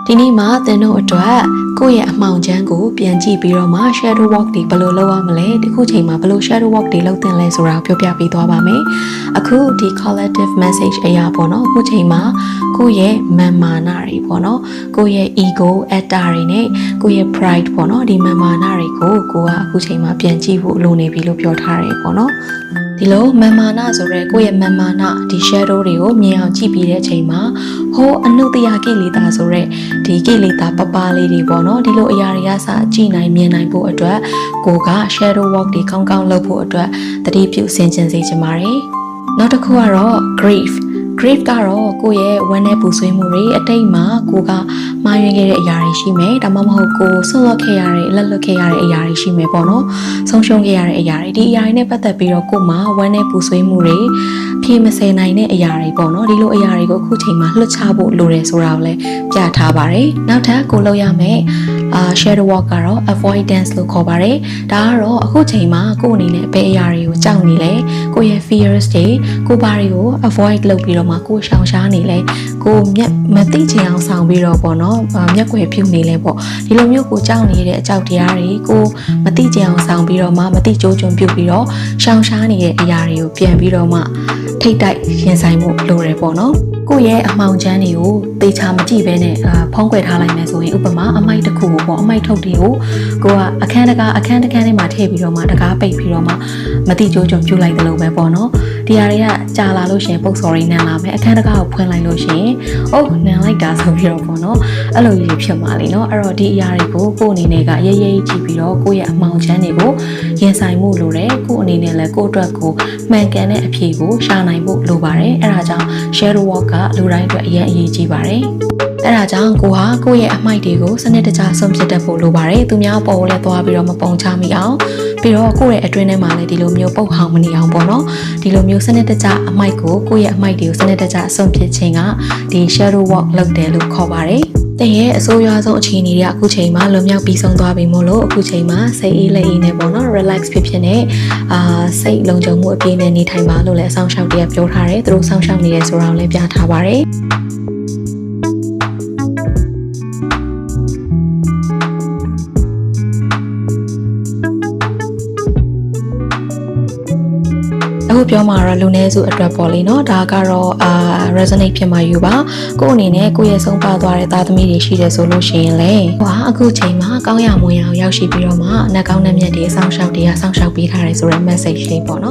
ဒီနေ့မှာသင်တို့အတွက်ကိုယ့်ရဲ့အမှောင်ချမ်းကိုပြန်ကြည့်ပြီးတော့မှ shadow walk တွေဘယ်လိုလုပ်ရမလဲဒီခုချိန်မှာဘယ်လို shadow walk တွေလုပ်သင့်လဲဆိုတာကိုပြောပြပေးသွားပါမယ်အခုဒီ collective message အရာပေါ့နော်အခုချိန်မှာကိုယ့်ရဲ့မာန်မာနတွေပေါ့နော်ကိုယ့်ရဲ့ ego atta တွေနဲ့ကိုယ့်ရဲ့ pride ပေါ့နော်ဒီမာန်မာနတွေကိုကိုကအခုချိန်မှာပြန်ကြည့်ဖို့လိုနေပြီလို့ပြောထားတယ်ပေါ့နော်ဒီလိုမာန်မာနဆိုရဲကိုယ့်ရဲ့မာန်မာနဒီ shadow တွေကိုမြင်အောင်ကြည့်ပြီးတဲ့အချိန်မှာဟိုအနုတ္တယကိလေသာဆိုရဲဒီကိလေသာပပလေးတွေပေါ့နော်ဒီလိုအရာတွေကစကြည့်နိုင်မြင်နိုင်ဖို့အတွက်ကိုက shadow walk တွေကောင်းကောင်းလုပ်ဖို့အတွက်တတိပြုဆင်ခြင်စေချင်ပါတယ်နောက်တစ်ခုကတော့ grief ကတော့ကိုယ့်ရဲ့ဝမ်းနည်းပူဆွေးမှုတွေအတိတ်မှာကိုကမှားယွင်းခဲ့တဲ့အရာတွေရှိမယ်ဒါမှမဟုတ်ကိုဆွန့်လွတ်ခဲ့ရတဲ့လက်လွတ်ခဲ့ရတဲ့အရာတွေရှိမယ်ပေါ့နော်ဆုံးရှုံးခဲ့ရတဲ့အရာတွေဒီအရာတွေနဲ့ပတ်သက်ပြီးတော့ကို့မှာဝမ်းနည်းပူဆွေးမှုတွေဖြေမစင်နိုင်တဲ့အရာတွေပေါ့နော်ဒီလိုအရာတွေကိုအခုချိန်မှာလွှတ်ချဖို့လိုတယ်ဆိုတာကိုလည်းပြထားပါတယ်နောက်ထပ်ကိုလုပ်ရမယ်shadow walk ကတော့ avoidance လို့ခေါ်ပါတယ်ဒါကတော့အခုချိန်မှာကိုယ့်အနေနဲ့ဘယ်အရာတွေကိုကြောက်နေလဲကိုယ့်ရဲ့ fears တွေကိုဘာတွေကို avoid လုပ်ပြီးတော့မှကိုယ်ရှောင်ရှားနေလဲကိုမျက်မသိချင်အောင်ဆောင်ပြီးတော့ပေါ့နော်မျက်ွယ်ဖြူနေလဲပေါ့ဒီလိုမျိုးကိုကြောက်နေတဲ့အကြောက်တရားတွေကိုမသိချင်အောင်ဆောင်ပြီးတော့မှမသိကြိုးကျွံပြုတ်ပြီးတော့ရှောင်ရှားနေတဲ့အရာတွေကိုပြန်ပြီးတော့မှထိတ်တိုက်ရင်ဆိုင်မှုလိုတယ်ပေါ့နော်ကိုယ့်ရဲ့အမှောင်ချမ်းတွေကိုသေချာမကြည့်ဘဲနဲ့ဖုံးကွယ်ထားလိုက်မယ်ဆိုရင်ဥပမာအမိုက်တစ်ခုကိုပေါ့အမိုက်ထုတ်တွေကိုကိုကအခန်းတကာအခန်းထဲမှာထည့်ပြီးတော့မှတကားပိတ်ပြီးတော့မှမတိကျိုးကြုံပြုတ်လိုက်တယ်လို့ပဲပေါ့နော်ဒီဟာတွေကကြာလာလို့ရှင်ပုတ်စော်ရင်းနန်လာမယ်အခန်းတကာကိုဖွင့်လိုက်လို့ရှင်အိုးနန်လိုက်တာဆိုပြီးတော့ပေါ့နော်အဲ့လိုကြီးဖြစ်မှာလေနော်အဲ့တော့ဒီအရာတွေကိုကိုယ့်အနေနဲ့ကရဲရဲကြည့်ပြီးတော့ကိုယ့်ရဲ့အမှောင်ချမ်းတွေကိုရင်ဆိုင်မှုလိုတယ်ကိုယ့်အနေနဲ့လည်းကိုယ့်အတွက်ကိုမှန်ကန်တဲ့အဖြေကိုရှာနိုင်ဖို့လိုပါတယ်အဲ့ဒါကြောင့် shadow walk ကလူတိုင်းအတွက်အရင်အရေးကြီးပါတယ်အဲ့ဒါကြောင့်ကိုဟာကိုယ့်ရဲ့အမိုက်တွေကိုစနစ်တကျဆုံးဖြတ်တတ်ဖို့လိုပါတယ်သူများပေါ်လဲသွားပြီးတော့မပုံချမိအောင်ပြီးတော့ကိုယ့်ရဲ့အတွင်းထဲမှာလည်းဒီလိုမျိုးပုတ်ဟောင်မနေအောင်ပေါ့နော်ဒီလိုမျိုးစနစ်တကျအမိုက်ကိုကိုယ့်ရဲ့အမိုက်တွေကိုစနစ်တကျဆုံးဖြတ်ခြင်းကဒီ shadow walk လုပ်တယ်လို့ခေါ်ပါတယ်တဲ့ရဲ့အဆိုးရွားဆုံးအခြေအနေတွေကအခုချိန်မှာလွန်မြောက်ပြီးဆုံးသွားပြီမို့လို့အခုချိန်မှာစိတ်အေးလက်အေးနဲ့ပေါ့နော် relax ဖြစ်နေစိတ်လုံခြုံမှုအပြည့်နဲ့နေထိုင်ပါလို့လည်းအဆောင်ရှောက်တွေကပြောထားတယ်သူတို့ဆောင်ရှောက်နေတယ်ဆိုတာကိုလည်းပြထားပါတယ်အခုပြောမှာတော့လူနည်းစုအတွက်ပေါ့လေနော်ဒါကတော့resonate ဖြစ်မှာယူပါကိုယ့်အနေနဲ့ကိုယ့်ရဲ့ဆုံးပါသွားတဲ့သားသမီးတွေရှိတယ်ဆိုလို့ရှိရင်လေဟိုအခုချိန်မှာကောင်းရမွန်ရအောင်ရောက်ရှိပြီးတော့မှအနက်ကောင်းတဲ့မြတ်တွေအဆောင်ရှောက်တွေကဆောင်းရှောက်ပေးထားတယ်ဆိုတဲ့ message လေးပေါ့နော်